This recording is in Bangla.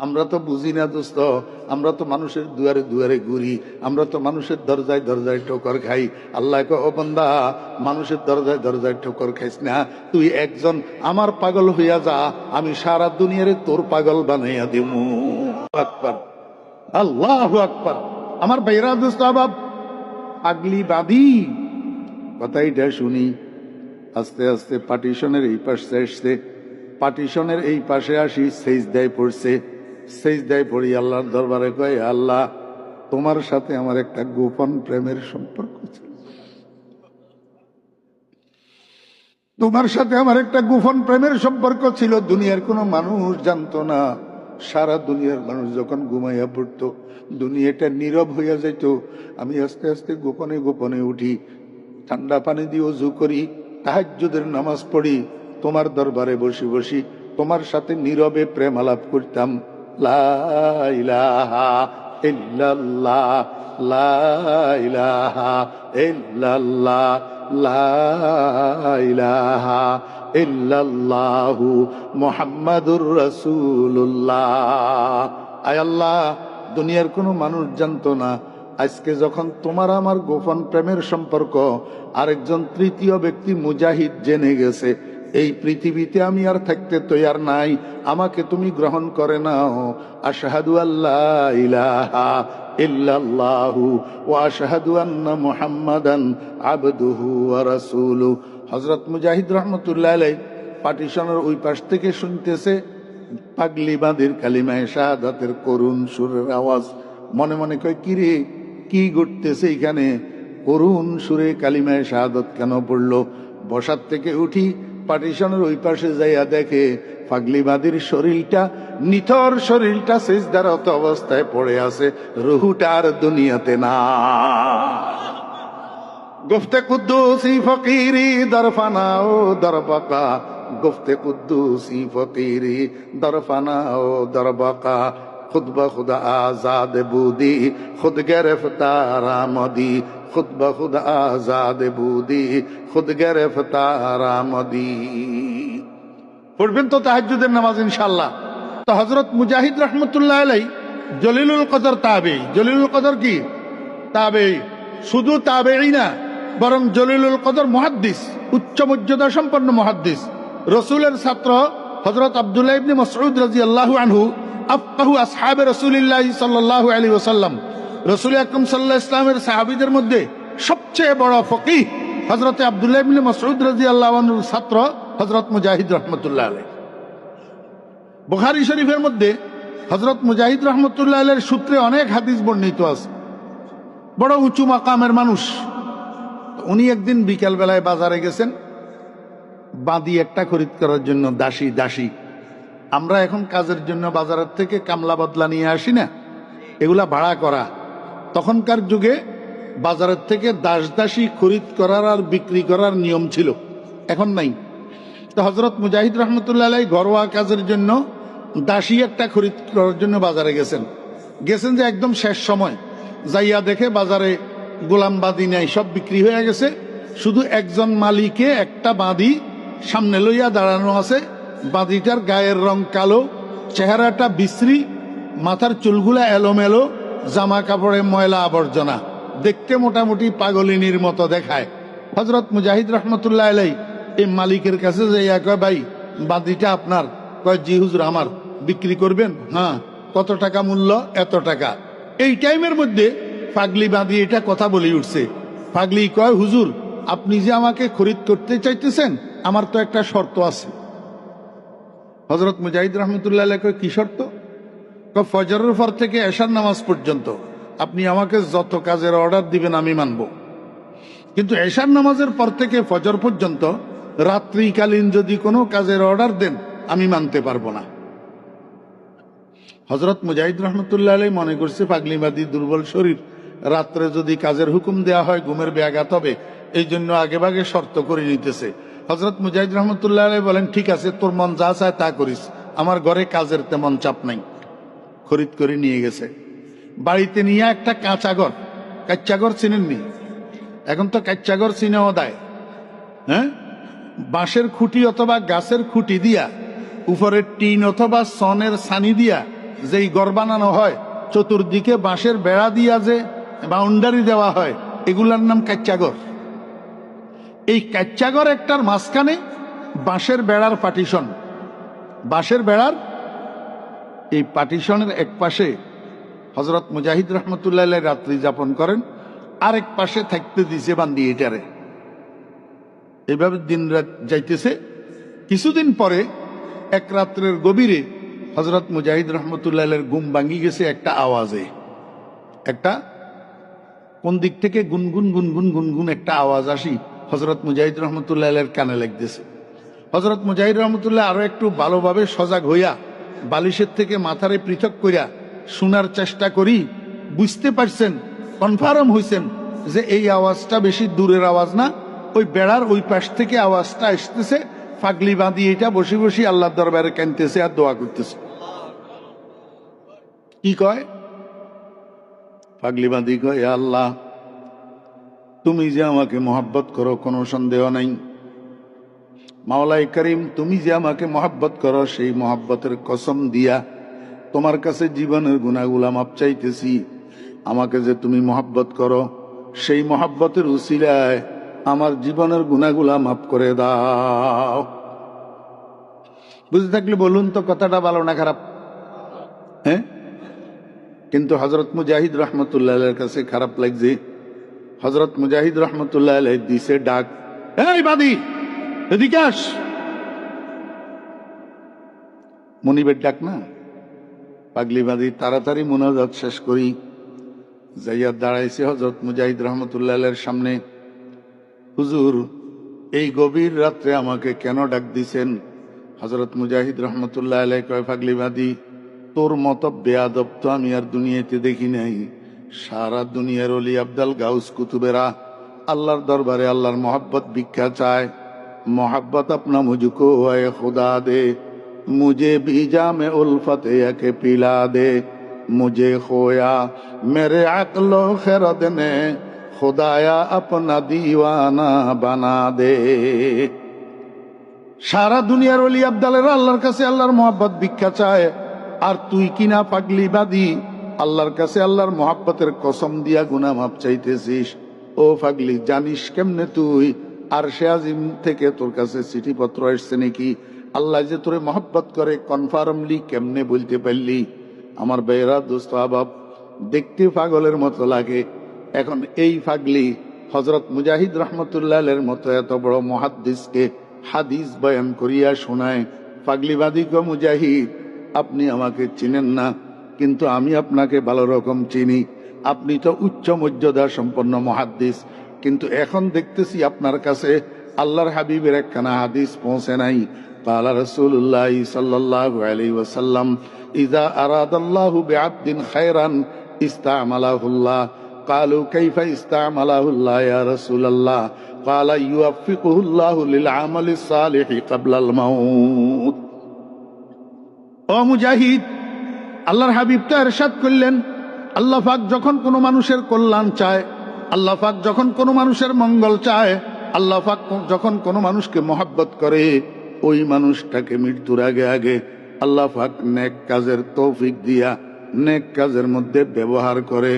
আমরা তো বুঝি না দোস্ত, আমরা তো মানুষের দুয়ারে দুয়ারে ঘুরি, আমরা তো মানুষের দরজায় দরজায় ঠোকর খাই। আল্লাহ কয়, ও বান্দা, মানুষের দরজায় দরজায় ঠোকর খাইস না, তুই একজন আমার পাগল হইয়া যা, আমি সারা দুনিয়ারে তোর পাগল বানাইয়া দিমু। আকবার, আল্লাহু আকবার। আমার ভাইরা দোস্ত বাব, পাগলি বাদী কথাইটা শুনি। আস্তে আস্তে পার্টিশনের এই পাশে আসছে, পার্টিশনের এই পাশে আসি, সেজদায় পড়ছে। সেজদায় পড়ি আল্লাহর দরবারে কয়, আল্লাহ, তোমার সাথে আমার একটা গোপন প্রেমের সম্পর্ক ছিল, তোমার সাথে আমার একটা গোপন প্রেমের সম্পর্ক ছিল, দুনিয়ার কোনো মানুষ জানতো না। সারা দুনিয়ার মানুষ যখন ঘুমাইয়া পড়তো, দুনিয়াটা নীরব হইয়া যাইত, আমি আস্তে আস্তে গোপনে গোপনে উঠি, ঠান্ডা পানি দিয়ে ওযু করি, তাহাজ্জুদের নামাজ পড়ি, তোমার দরবারে বসি বসি তোমার সাথে নীরবে প্রেম আলাপ করতাম। লা ইলাহা ইল্লাল্লাহ, লা ইলাহা ইল্লাল্লাহ, লা ইলাহা ইল্লাল্লাহু মুহাম্মাদুর রাসূলুল্লাহ। আয় আল্লাহ, দুনিয়ার কোনো মানুষ জানতো না, আজকে যখন তোমার আমার গোপন প্রেমের সম্পর্ক আরেকজন তৃতীয় ব্যক্তি মুজাহিদ জেনে গেছে, এই পৃথিবীতে আমি আর থাকতে তৈয়ার নাই, আমাকে তুমি গ্রহণ করে নাও। আশহাদু আল্লা ইলাহা ইল্লাল্লাহু ওয়া আশহাদু আন্না মুহাম্মাদান আবদুহু ওয়া রাসূলুহু। হযরত মুজাহিদ রাহমাতুল্লাহ আলাইহি পার্টিশনের ওই পাশ থেকে শুনতেছে পাগলি বাঁধির কালিমায়ে শাহাদাতের করুণ সুরের আওয়াজ। মনে মনে কয়, কিরে, কি ঘটতেছে এখানে? করুণ সুরে কালিমায়ে শাহাদাত কেন পড়লো? বসার থেকে উঠি, পার্টিশনের ওই পাশে যাইয়া দেখে পাগলি বাঁধির শরীরটা, নিথর শরীরটা সিজদারত অবস্থায় পড়ে আছে, রুহুটা আর দুনিয়াতে না। গুফতে কুদ্দুসি ফকিরি দরফানা ও দরবাকা, গুফতে কুদ্দুসি ফকিরি দরফানা ও দরবাকা, खुद ब खुद आजाद बूदी खुद गिरफ्तार आमदी, खुद ब खुद आजाद बूदी खुद गिरफ्तार आमदी। পড়বেন তো তাহাজ্জুদের নামাজ ইনশাআল্লাহ। তো হযরত মুজাহিদ রাহমাতুল্লাহ আলাইহি জলিলুল কদর তাবেঈ। জলিলুল কদর কি? তাবেঈ। শুধু তাবেঈ না, বরং জলিলুল কদর মুহাদ্দিস, উচ্চ মর্যাদা সম্পন্ন মুহাদ্দিস। রাসূলের ছাত্র হযরত আব্দুল্লাহ ইবনে মাসউদ রাদিয়াল্লাহু আনহু আফকাহু আসহাবে রাসূলিল্লাহি সাল্লাল্লাহু আলাইহি ওয়াসাল্লাম, রাসূল আকরাম সাল্লাল্লাহু আলাইহি ওয়াসাল্লামের সাহাবীদের মধ্যে সবচেয়ে বড় ফকিহ হযরত আব্দুল্লাহ ইবনে মাসউদ রাদিয়াল্লাহু আনহুর ছাত্র হযরত মুজাহিদ রাহমাতুল্লাহ আলাইহি। বুখারী শরীফের মধ্যে হযরত মুজাহিদ রাহমাতুল্লাহ আলাইহির সূত্রে অনেক হাদিস বর্ণিত আছে। বড় উঁচু মাকামের মানুষ। উনি একদিন বিকেল বেলায় বাজারে গেছেন বাঁধি একটা খরিদ করার জন্য। দাসী দাসী, আমরা এখন কাজের জন্য বাজারের থেকে কামলা বদলা নিয়ে আসি না, এগুলা ভাড়া করা। তখনকার যুগে বাজারের থেকে দাস দাসী খরিদ করার আর বিক্রি করার নিয়ম ছিল, এখন নাই। তো হযরত মুজাহিদ রাহমাতুল্লাহ আলাইহি ঘরোয়া কাজের জন্য দাসী একটা খরিদ করার জন্য বাজারে গেছেন যে একদম শেষ সময় যাইয়া দেখে বাজারে গোলাম বাঁধি নাই, সব বিক্রি হয়ে গেছে। শুধু একজন মালিকে একটা বাঁধি সামনে লইয়া দাঁড়ানো আছে। বাঁধিটার গায়ের রং কালো, চেহারাটা বিশ্রী, মাথার চুলগুলা এলোমেলো, জামা কাপড়ে ময়লা আবর্জনা, দেখতে মোটামুটি পাগলিনীর মতো দেখায়। হযরত মুজাহিদ রাহমাতুল্লাহ আলাইহি এই মালিকের কাছে যাইয়া কয়, ভাই, বাঁধিটা আপনার? কয়, জি হুজুর আমার। বিক্রি করবেন? হ্যাঁ। কত টাকা মূল্য? এত টাকা। এই টাইমের মধ্যে পাগলি বাঁধি এটা কথা বলে উঠছে। পাগলি কয়, হুজুর, আপনি যে আমাকে খরিদ করতে চাইতেছেন, আমার তো একটা শর্ত আছে। হযরত মুজাহিদ রাহমাতুল্লাহ আলাইহি কয়, কি শর্ত? কয়, ফজরের পর থেকে এশার নামাজ পর্যন্ত আপনি আমাকে যত কাজের অর্ডার দিবেন আমি মানব, কিন্তু এশার নামাজের পর থেকে ফজর পর্যন্ত রাত্রিকালীন যদি কোনো কাজের অর্ডার দেন আমি মানতে পারবো না। হযরত মুজাহিদ রাহমাতুল্লাহ আলাইহি মনে করছে পাগলিবাদী দুর্বল শরীর, রাত্রে যদি কাজের হুকুম দেয়া হয় ঘুমের ব্যাঘাত হবে, এই জন্য আগে ভাগে শর্ত করে নিতেছে। হযরত মুজাহিদ রাহমাতুল্লাহ আলাইহি বলেন, ঠিক আছে, তোর মন যা চায় তা করিস, আমার ঘরে কাজের তেমন চাপ নাই। খরিদ করে নিয়ে গেছে। বাড়িতে নিয়ে একটা কাচ্চাঘর চিনেননি? এখন তো কাচ্চাঘর চিনেও দেয়, হ্যাঁ? বাঁশের খুঁটি অথবা গাছের খুঁটি দিয়া উপরে টিন অথবা সনের ছানি দিয়া যেই ঘর বানানো হয় চতুর্দিকে বাঁশের বেড়া দিয়া যে বাউন্ডারি দেওয়া হয়, এগুলার নাম কাচ্চাঘর। এই কাচ্চাঘর একটার মাঝখানে বাঁশের বেড়ার পার্টিশন, বাঁশের বেড়ার এই পার্টিশনের এক পাশে হযরত মুজাহিদ রহমতুল্লাহ আলাইহি রাত্রি যাপন করেন, আরেক পাশে থাকতে দিছে বান্দি এটারে। এইভাবে দিন রাত যাইতেছে। কিছুদিন পরে এক রাত্রের গভীরে হযরত মুজাহিদ রহমতুল্লাহ আলাইহির ঘুম ভাঙি গেছে একটা আওয়াজে। একটা কোন দিক থেকে গুনগুন গুনগুন গুনগুন একটা আওয়াজ আসি হযরত মুজাহিদ রহমতুল্লাহ আলাইহির কানে লাগতেছে। হযরত মুজাহিদ রহমতুল্লাহ আরো একটু ভালোভাবে সজাগ হইয়া বালিশের থেকে মাথারে পৃথক করিয়া শোনার চেষ্টা করি, বুঝতে পারছেন, কনফার্ম হইছেন যে এই আওয়াজটা বেশি দূরের আওয়াজ না, ওই বেড়ার ওই পাশ থেকে আওয়াজটা আসতেছে। পাগলি বাঁধি এটা বসে বসে আল্লাহর দরবারে কাঁদতেছে আর দোয়া করতেছে। কি কয়? পাগলি বাঁধি কয়, হে আল্লাহ, তুমি যে আমাকে মহব্বত করো কোনো সন্দেহ নাই। মাওলাই করিম, তুমি যে আমাকে মহব্বত করো সেই মহব্বতের কসম দিয়া তোমার কাছে জীবনের গুনাহগুলা মাপ চাইতেছি। আমাকে যে তুমি মহব্বত করো সেই মহব্বতের উসিলায় আমার জীবনের গুনাহগুলা মাফ করে দাও। বুঝতে থাকলে বলুন তো কথাটা ভালো না খারাপ? হ্যাঁ, কিন্তু হযরত মুজাহিদ রহমতুল্লাহ আলাইহির কাছে খারাপ লাগছে। হযরত মুজাহিদ রহমতুল্লাহ আলাইহি দিছে ডাক, এই বাদী এদিকে আস। মনিবের ডাক না, পাগলি বাদী তাড়াতাড়ি মুনাজাত শেষ করি যাইয়া দাঁড়াইছে হযরত মুজাহিদ রহমতুল্লাহ আলাইহির সামনে। হুজুর, এই গভীর রাত্রে আমাকে কেন ডাক দিছেন? হযরত মুজাহিদ রহমতুল্লাহ আলাইহি কয়, পাগলি বাদী, তোর মতো বেয়াদব তো আমি আর দুনিয়াতে দেখি নাই। সারা দুনিয়ার ওলি আব্দাল গাউস কুতুবেরা আল্লাহর দরবারে আল্লাহর मोहब्बत ভিক্ষা চায়। मोहब्बत अपना मुझको है खुदा दे, मुझे बीजा में उल्फत के पिला दे, मुझे खोया मेरे अक्लो खरद ने खुदाया अपना दीवाना बना दे। সারা দুনিয়ার ওলি আব্দালেরা আল্লাহর কাছে আল্লাহর मोहब्बत ভিক্ষা চায়, আর তুই কিনা পাগলি বাদী আল্লাহর কাছে আল্লাহর মোহাব্বতের কসম দিয়া গুনাহ মাপ চাইতেছিস। ও পাগলি, জানিস কেমনে তুই আরশে আজিম থেকে তোর কাছে চিঠিপত্র আসছে নাকি? আল্লাহ যে তোরে মহব্বত করে কনফার্মলি কেমনে বলতে পারলি? আমার বেয়েরা দোস্ত আবাব, দেখতে পাগলের মতো লাগে। এখন এই পাগলি হযরত মুজাহিদ রহমতুল্লাহ আলাইহির মতো এত বড় মুহাদ্দিসকে হাদিস বয়ান করিয়া শোনায়। পাগলিবাদী কো, মুজাহিদ, আপনি আমাকে চিনেন না, কিন্তু আমি আপনাকে ভালো রকম চিনি। আপনি তো উচ্চ মর্যাদা সম্পন্ন মুহাদ্দিস, কিন্তু এখন দেখতেছি আপনার কাছে আল্লাহর হাবিবের একখানা হাদিস পৌঁছে নাই। قال رسول الله صلى الله عليه وسلم إذا أراد الله بعبد خيرا استعمله الله. قالوا كيف استعمله الله يا رسول الله؟ قال يوفقه الله للعمل الصالح قبل الموت. ও মুজাহিদ, আল্লাহর হাবিব তো ইরশাদ করলেন, আল্লাহ পাক যখন কোনো মানুষের কল্যাণ চায়, আল্লাহ পাক যখন কোনো মানুষের মঙ্গল চায়, আল্লাহ পাক যখন কোনো মানুষকে মহব্বত করে, ওই মানুষটাকে মৃত্যুর আগে আগে আল্লাহ পাক নেক কাজের তৌফিক দিয়া নেক কাজের মধ্যে ব্যবহার করে।